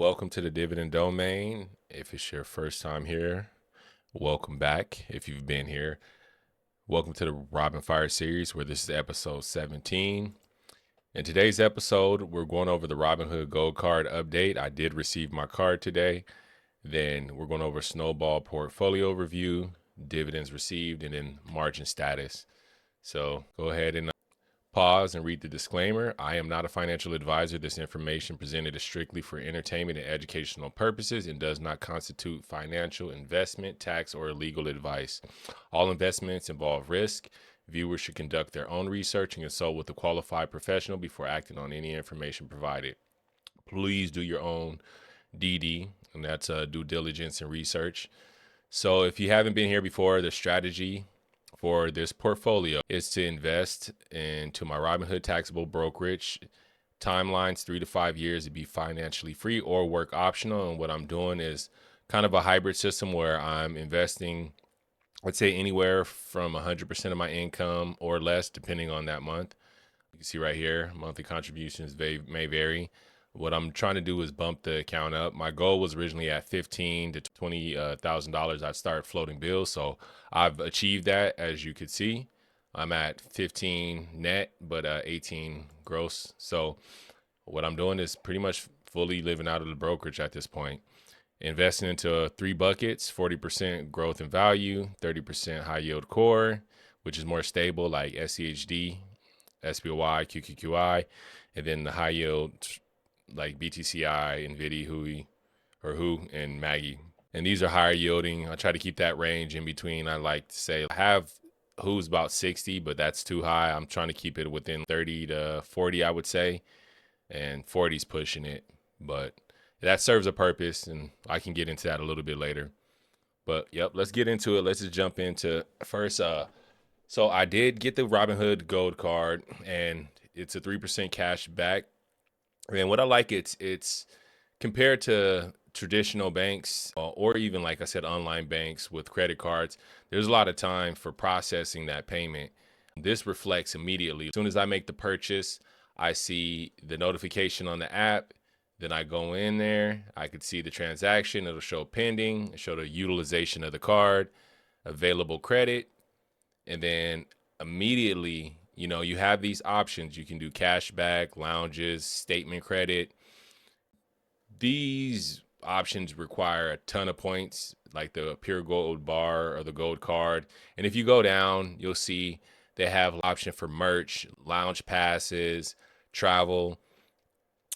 Welcome to the Dividend domain. If it's your first time here, welcome back. If you've been here, welcome to the Robin Fire series, where this is episode 17. In today's episode, we're going over the Robinhood Gold Card update. I did receive my card today. Then we're going over Snowball Portfolio review, dividends received, and then margin status. So go ahead and pause and read the disclaimer. I am not a financial advisor. This information presented is strictly for entertainment and educational purposes and does not constitute financial, investment, tax, or legal advice. All investments involve risk. Viewers should conduct their own research and consult with a qualified professional before acting on any information provided. Please do your own DD, and that's due diligence and research. So if you haven't been here before, the strategy for this portfolio is to invest into my Robinhood taxable brokerage. Timelines 3 to 5 years to be financially free or work optional. And what I'm doing is kind of a hybrid system where I'm investing, let's say, anywhere from 100% of my income or less, depending on that month. You can see right here, monthly contributions may vary. What I'm trying to do is bump the account up. My goal was originally at $15,000 to $20,000. I'd start floating bills, so I've achieved that. As you could see, I'm at 15 net, but 18 gross. So what I'm doing is pretty much fully living out of the brokerage at this point. Investing into 3 buckets: 40% growth and value, 30% high yield core, which is more stable, like SCHD, SPY, QQQI, and then the high yield like BTCI, NVIDIA, Who, and Maggie. And these are higher yielding. I try to keep that range in between. I like to say I have Who's about 60, but that's too high. I'm trying to keep it within 30 to 40, I would say. And 40's pushing it. But that serves a purpose, and I can get into that a little bit later. But yep, let's get into it. Let's just jump into first. So I did get the Robinhood Gold Card, and it's a 3% cash back. And what I like, it's compared to traditional banks or even, like I said, online banks with credit cards, there's a lot of time for processing that payment. This reflects immediately. As soon as I make the purchase, I see the notification on the app. Then I go in there, I could see the transaction. It'll show pending, it'll show the utilization of the card, available credit, and then immediately, you have these options. You can do cashback, lounges, statement credit. These options require a ton of points, like the pure gold bar or the gold card. And if you go down, you'll see they have an option for merch, lounge passes, travel.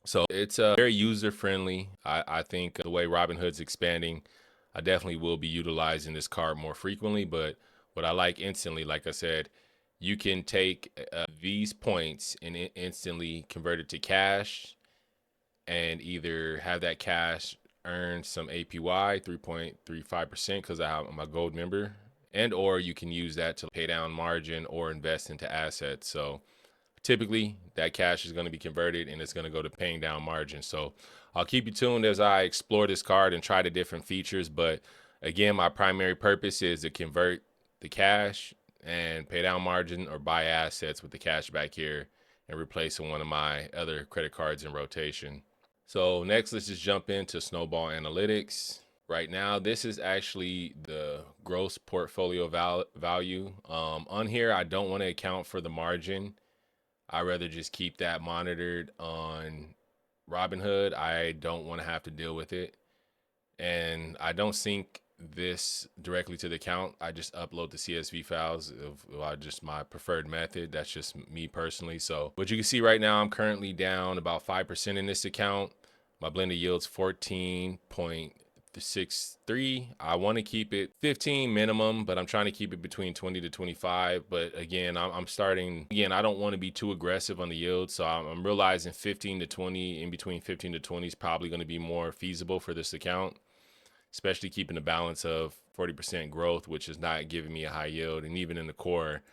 So it's very user friendly. I think the way Robinhood's expanding, I definitely will be utilizing this card more frequently. But what I like instantly, like I said, you can take these points and instantly convert it to cash and either have that cash earn some APY, 3.35%, because I'm a gold member, and or you can use that to pay down margin or invest into assets. So typically that cash is going to be converted and it's going to go to paying down margin. So I'll keep you tuned as I explore this card and try the different features. But again, my primary purpose is to convert the cash and pay down margin or buy assets with the cash back here and replacing one of my other credit cards in rotation. So next, let's just jump into Snowball Analytics. Right now, this is actually the gross portfolio value. On here, I don't want to account for the margin. I'd rather just keep that monitored on Robinhood. I don't want to have to deal with it. And I don't sync this directly to the account. I just upload the CSV files of just my preferred method. That's just me personally. So what you can see right now, I'm currently down about 5% in this account. My blended yield's 14.63. I want to keep it 15 minimum, but I'm trying to keep it between 20 to 25. But again, I'm starting, I don't want to be too aggressive on the yield. So I'm realizing 15 to 20, in between 15 to 20 is probably going to be more feasible for this account, especially keeping the balance of 40% growth, which is not giving me a high yield. And even in the core,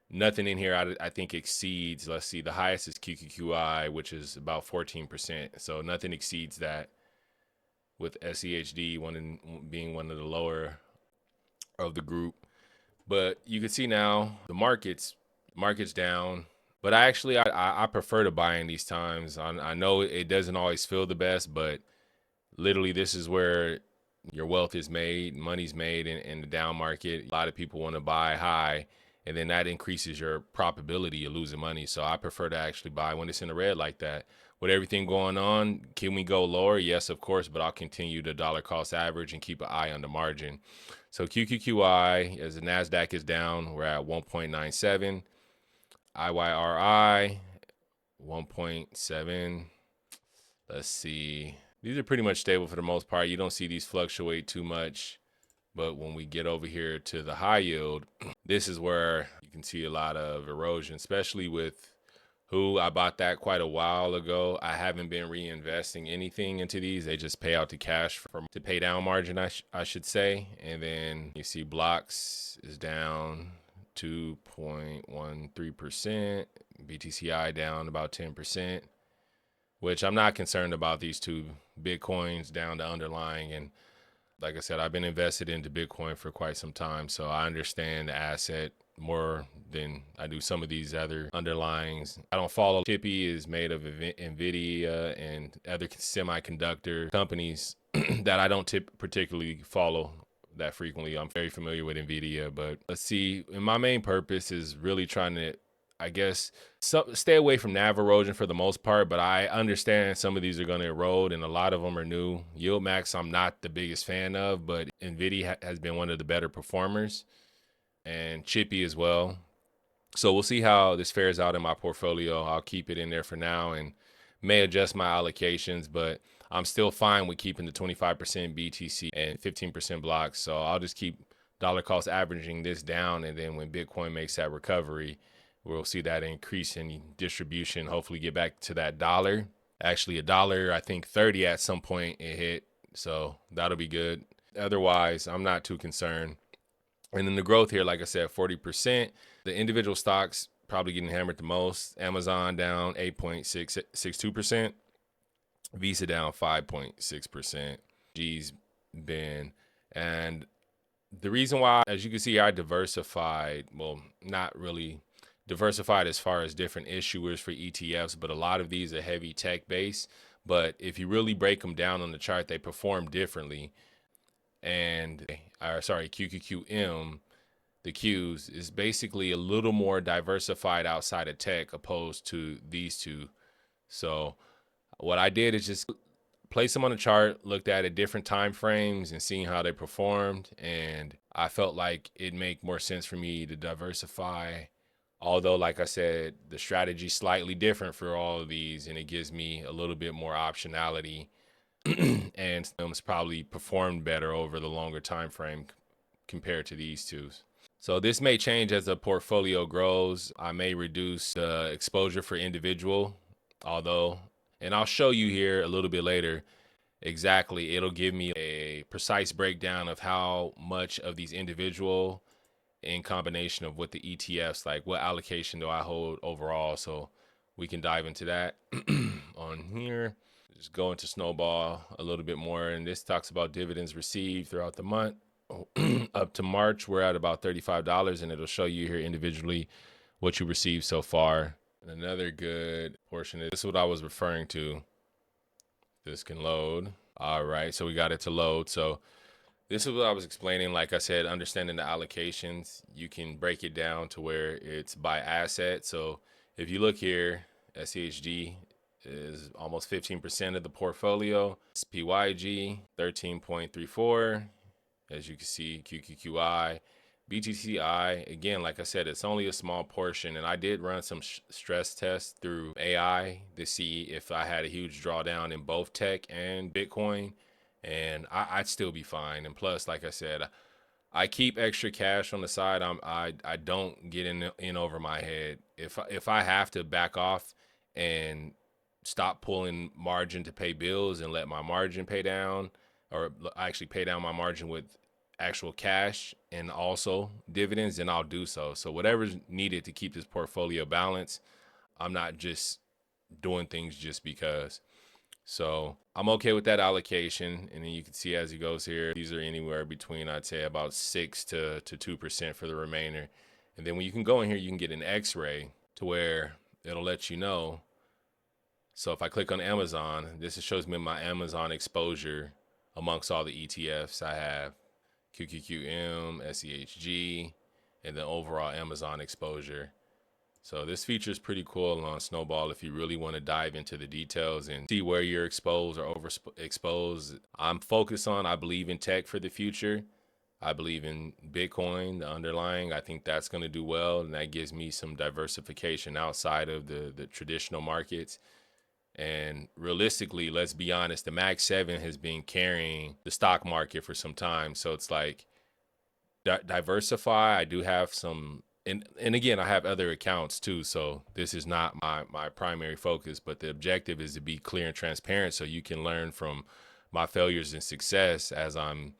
nothing in here I think exceeds, let's see, the highest is QQQI, which is about 14%. So nothing exceeds that, with SCHD being one of the lower of the group. But you can see now the market's down. But I prefer to buy in these times. I know it doesn't always feel the best, but Literally, this is where your wealth is made, money's made in the down market. A lot of people want to buy high, and then that increases your probability of losing money. So I prefer to actually buy when it's in the red like that. With everything going on, can we go lower? Yes, of course, but I'll continue the dollar cost average and keep an eye on the margin. So QQQI, as the NASDAQ is down, we're at 1.97. IYRI, 1.7. Let's see. These are pretty much stable for the most part. You don't see these fluctuate too much. But when we get over here to the high yield, this is where you can see a lot of erosion, especially with who I bought that quite a while ago. I haven't been reinvesting anything into these. They just pay out the cash to pay down margin, I should say. And then you see blocks is down 2.13%. BTCI down about 10%, which I'm not concerned about these two Bitcoins down to underlying. And like I said, I've been invested into Bitcoin for quite some time, so I understand the asset more than I do some of these other underlyings. I don't follow. Chippy is made of NVIDIA and other semiconductor companies that I don't particularly follow that frequently. I'm very familiar with NVIDIA, but let's see. And my main purpose is really trying to, I guess, stay away from NAV erosion for the most part, but I understand some of these are going to erode and a lot of them are new. Yield Max, I'm not the biggest fan of, but NVIDIA has been one of the better performers, and Chippy as well. So we'll see how this fares out in my portfolio. I'll keep it in there for now and may adjust my allocations, but I'm still fine with keeping the 25% BTC and 15% blocks. So I'll just keep dollar cost averaging this down, and then when Bitcoin makes that recovery, we'll see that increase in distribution, hopefully get back to that dollar. Actually, a dollar, I think 30 at some point it hit. So that'll be good. Otherwise, I'm not too concerned. And then the growth here, like I said, 40%. The individual stocks probably getting hammered the most. Amazon down 8.62%. Visa down 5.6%. G's been. And the reason why, as you can see, I diversified, well, not really diversified as far as different issuers for ETFs, but a lot of these are heavy tech based. But if you really break them down on the chart, they perform differently. And QQQM, the Qs, is basically a little more diversified outside of tech opposed to these two. So what I did is just place them on the chart, looked at it different time frames and seeing how they performed. And I felt like it made more sense for me to diversify. Although, like I said, the strategy is slightly different for all of these, and it gives me a little bit more optionality. And it's probably performed better over the longer time frame compared to these two. So this may change as the portfolio grows. I may reduce the exposure for individual, and I'll show you here a little bit later exactly. It'll give me a precise breakdown of how much of these individual in combination of what the ETFs, like what allocation do I hold overall. So we can dive into that on here. Just go into Snowball a little bit more. And this talks about dividends received throughout the month. Up to March, we're at about $35, and it'll show you here individually what you received so far. And another good portion of this is what I was referring to. This can load. All right, so we got it to load. So this is what I was explaining. Like I said, understanding the allocations, you can break it down to where it's by asset. So if you look here, SCHD is almost 15% of the portfolio. PYG, 13.34. As you can see, QQQI, BTCI, again, like I said, it's only a small portion. And I did run some stress tests through AI to see if I had a huge drawdown in both tech and Bitcoin, and I'd still be fine. And plus, like I said, I keep extra cash on the side. I don't get in over my head. If I have to back off and stop pulling margin to pay bills and let my margin pay down, or actually pay down my margin with actual cash and also dividends, then I'll do so. So whatever's needed to keep this portfolio balanced, I'm not just doing things just because. So I'm okay with that allocation. And then you can see as he goes here, these are anywhere between, I'd say, about 6 to 2% for the remainder. And then when you can go in here, you can get an X-ray to where it'll let you know So if I click on Amazon, this shows me my Amazon exposure amongst all the ETFs I have, QQQM, SCHD, and the overall Amazon exposure. So this feature is pretty cool on Snowball if you really want to dive into the details and see where you're exposed or overexposed. I'm focused on, I believe in tech for the future. I believe in Bitcoin, the underlying. I think that's going to do well, and that gives me some diversification outside of the traditional markets. And realistically, let's be honest, the Max 7 has been carrying the stock market for some time. So it's like diversify. I do have some, and again, I have other accounts too. So this is not my primary focus, but the objective is to be clear and transparent so you can learn from my failures and success as I'm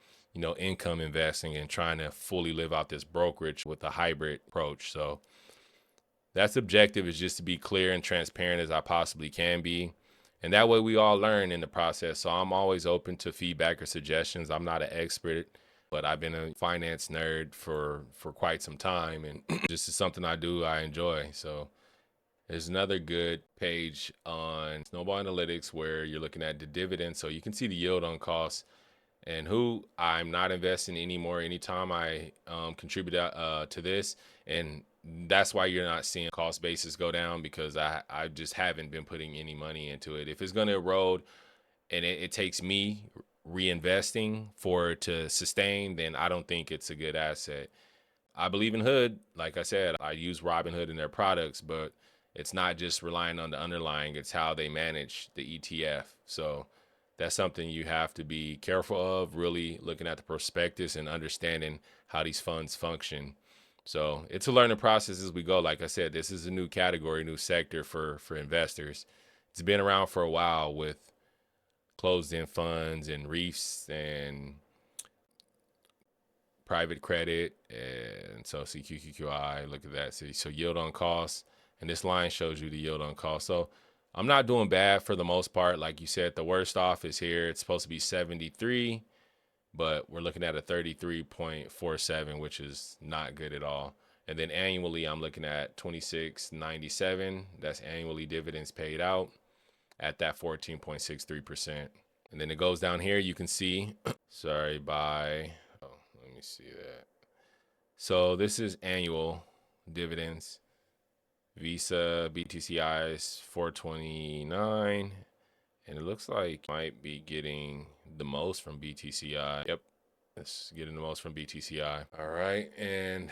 income investing and trying to fully live out this brokerage with a hybrid approach. So that's objective, is just to be clear and transparent as I possibly can be. And that way we all learn in the process. So I'm always open to feedback or suggestions. I'm not an expert, but I've been a finance nerd for quite some time. And this is something I do, I enjoy. So there's another good page on Snowball Analytics where you're looking at the dividend. So you can see the yield on cost and who I'm not investing anymore anytime I contribute to this. And that's why you're not seeing cost basis go down, because I just haven't been putting any money into it. If it's going to erode and it takes me reinvesting for it to sustain, then I don't think it's a good asset. I believe in Hood. Like I said, I use Robinhood in their products, but it's not just relying on the underlying, it's how they manage the ETF. So that's something you have to be careful of, really looking at the prospectus and understanding how these funds function. So it's a learning process as we go. Like I said, this is a new category, new sector for investors. It's been around for a while with closed-end funds and REITs and private credit. And so CQQQI, look at that. So yield on cost. And this line shows you the yield on cost. So I'm not doing bad for the most part. Like you said, the worst off is here. It's supposed to be 73, but we're looking at a 33.47, which is not good at all. And then annually, I'm looking at 26.97. That's annually dividends paid out at that 14.63%. And then it goes down here. You can see, let me see that. So this is annual dividends. Visa BTCI is 429, and it looks like might be getting the most from BTCI. Yep, it's getting the most from BTCI. All right, and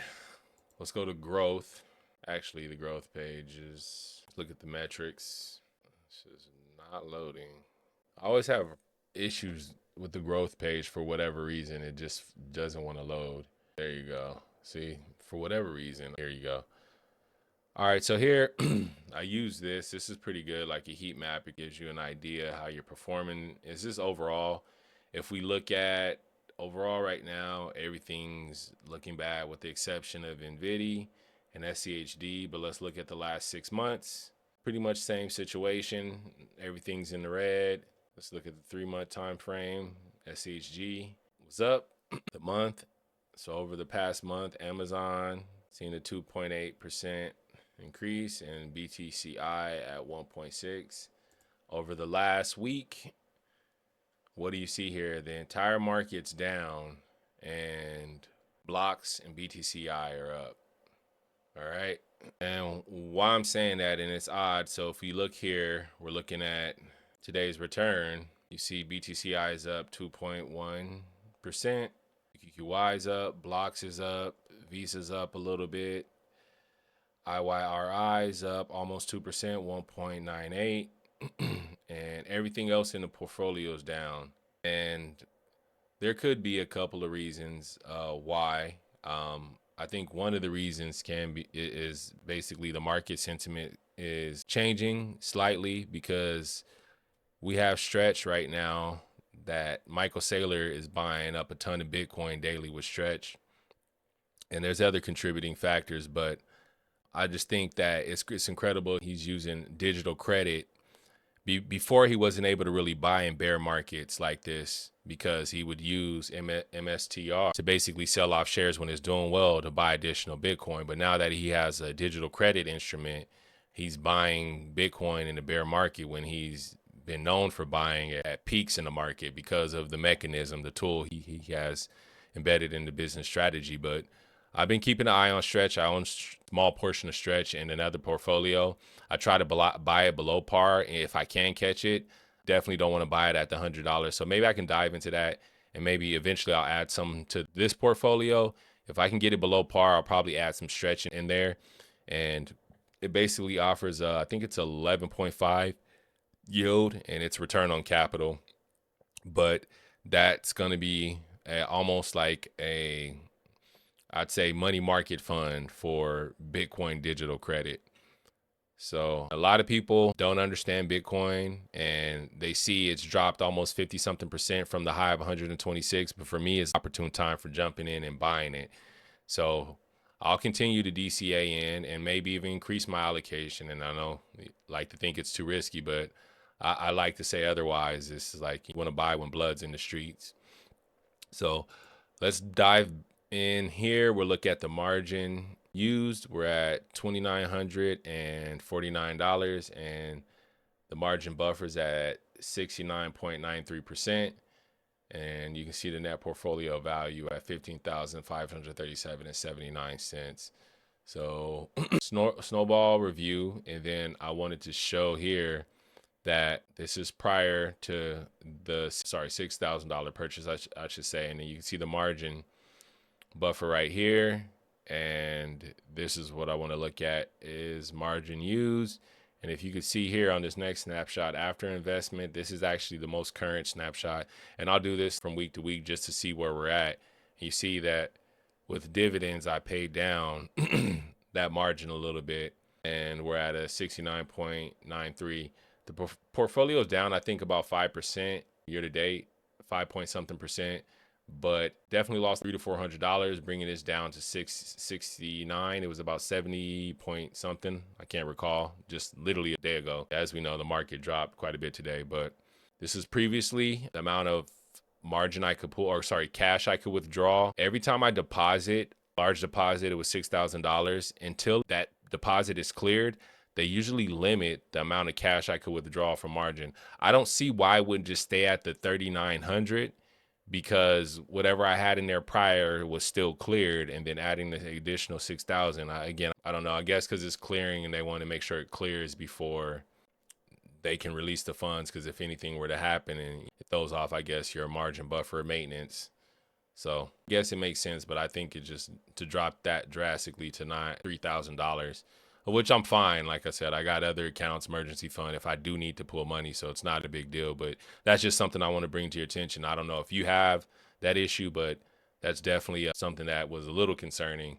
let's go to growth. Actually, the growth page is, let's look at the metrics. This is not loading. I always have issues with the growth page for whatever reason. It just doesn't want to load. There you go. See, for whatever reason, here you go. All right, so here I use this. This is pretty good, like a heat map. It gives you an idea how you're performing. Is this overall? If we look at overall right now, everything's looking bad with the exception of NVIDIA and SCHD. But let's look at the last 6 months. Pretty much same situation. Everything's in the red. Let's look at the 3-month time frame. SCHD was up the month. So over the past month, Amazon seeing a 2.8% increase, and BTCI at 1.6. Over the last week, what do you see here? The entire market's down and blocks and BTCI are up. All right. And why I'm saying that, and it's odd. So if we look here, we're looking at today's return. You see BTCI is up 2.1%. QQY is up. Blocks is up. Visa's up a little bit. IYRI is up almost 2%, 1.98. And everything else in the portfolio is down. And there could be a couple of reasons why. I think one of the reasons is basically the market sentiment is changing slightly, because we have Stretch right now that Michael Saylor is buying up a ton of Bitcoin daily with Stretch. And there's other contributing factors, but I just think that it's incredible. He's using digital credit. Before, he wasn't able to really buy in bear markets like this, because he would use MSTR to basically sell off shares when it's doing well to buy additional Bitcoin. But now that he has a digital credit instrument, he's buying Bitcoin in the bear market when he's been known for buying at peaks in the market because of the mechanism, the tool he has embedded in the business strategy. But I've been keeping an eye on Stretch. I own a small portion of Stretch in another portfolio. I try to buy it below par if I can catch it. Definitely don't want to buy it at the $100. So maybe I can dive into that, and maybe eventually I'll add some to this portfolio. If I can get it below par, I'll probably add some Stretch in there. And it basically offers, I think it's 11.5 yield, and it's return on capital. But that's going to be almost like I'd say money market fund for Bitcoin digital credit. So a lot of people don't understand Bitcoin, and they see it's dropped almost 50 something percent from the high of 126. But for me, it's an opportune time for jumping in and buying it. So I'll continue to DCA in and maybe even increase my allocation. And I know I like to think it's too risky, but I like to say otherwise. This is like you want to buy when blood's in the streets. So let's dive in here. We'll look at the margin used. We're at $2,949, and the margin buffer's at 69.93%. And you can see the net portfolio value at $15,537.79. So snowball review. And then I wanted to show here that this is prior to the $6,000 purchase, I should say. And then you can see the margin buffer right here. And this is what I want to look at is margin used. And if you could see here on this next snapshot after investment, this is actually the most current snapshot. And I'll do this from week to week just to see where we're at. You see that with dividends, I paid down that margin a little bit, and we're at a 69.93. The portfolio is down, I think, about 5% year to date, 5 point something percent. But definitely lost $300 to $400, bringing this down to 669. It was about 70 point something. I can't recall, just literally a day ago. As we know, the market dropped quite a bit today, but this is previously the amount of margin I could pull, or cash I could withdraw. Every time I deposit, large deposit, it was $6,000. Until that deposit is cleared, they usually limit the amount of cash I could withdraw from margin. I don't see why it wouldn't just stay at the 3,900. Because whatever I had in there prior was still cleared, and then adding the additional 6,000. I don't know. I guess because it's clearing and they want to make sure it clears before they can release the funds. Because if anything were to happen and it throws off, I guess, your margin buffer maintenance. So I guess it makes sense, but I think it just to drop that drastically to $3,000, which I'm fine. Like I said, I got other accounts, emergency fund, if I do need to pull money. So it's not a big deal, but that's just something I want to bring to your attention. I don't know if you have that issue, but that's definitely something that was a little concerning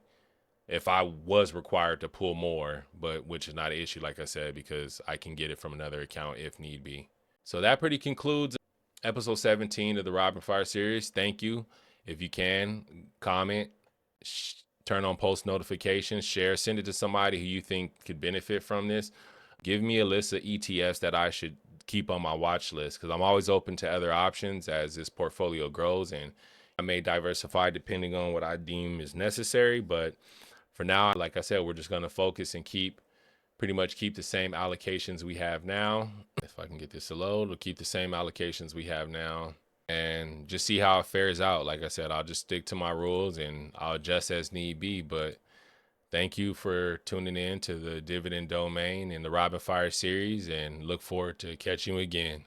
if I was required to pull more, but which is not an issue, like I said, because I can get it from another account if need be. So that pretty concludes episode 17 of the Robin Fire series. Thank you. If you can, comment, turn on post notifications, share, send it to somebody who you think could benefit from this. Give me a list of ETFs that I should keep on my watch list, because I'm always open to other options as this portfolio grows, and I may diversify depending on what I deem is necessary. But for now, like I said, we're just going to focus and pretty much keep the same allocations we have now. If I can get this to load, we'll keep the same allocations we have now and just see how it fares out. Like I said, I'll just stick to my rules and I'll adjust as need be. But thank you for tuning in to the Dividend Domain and the Robin Fire series, and look forward to catching you again.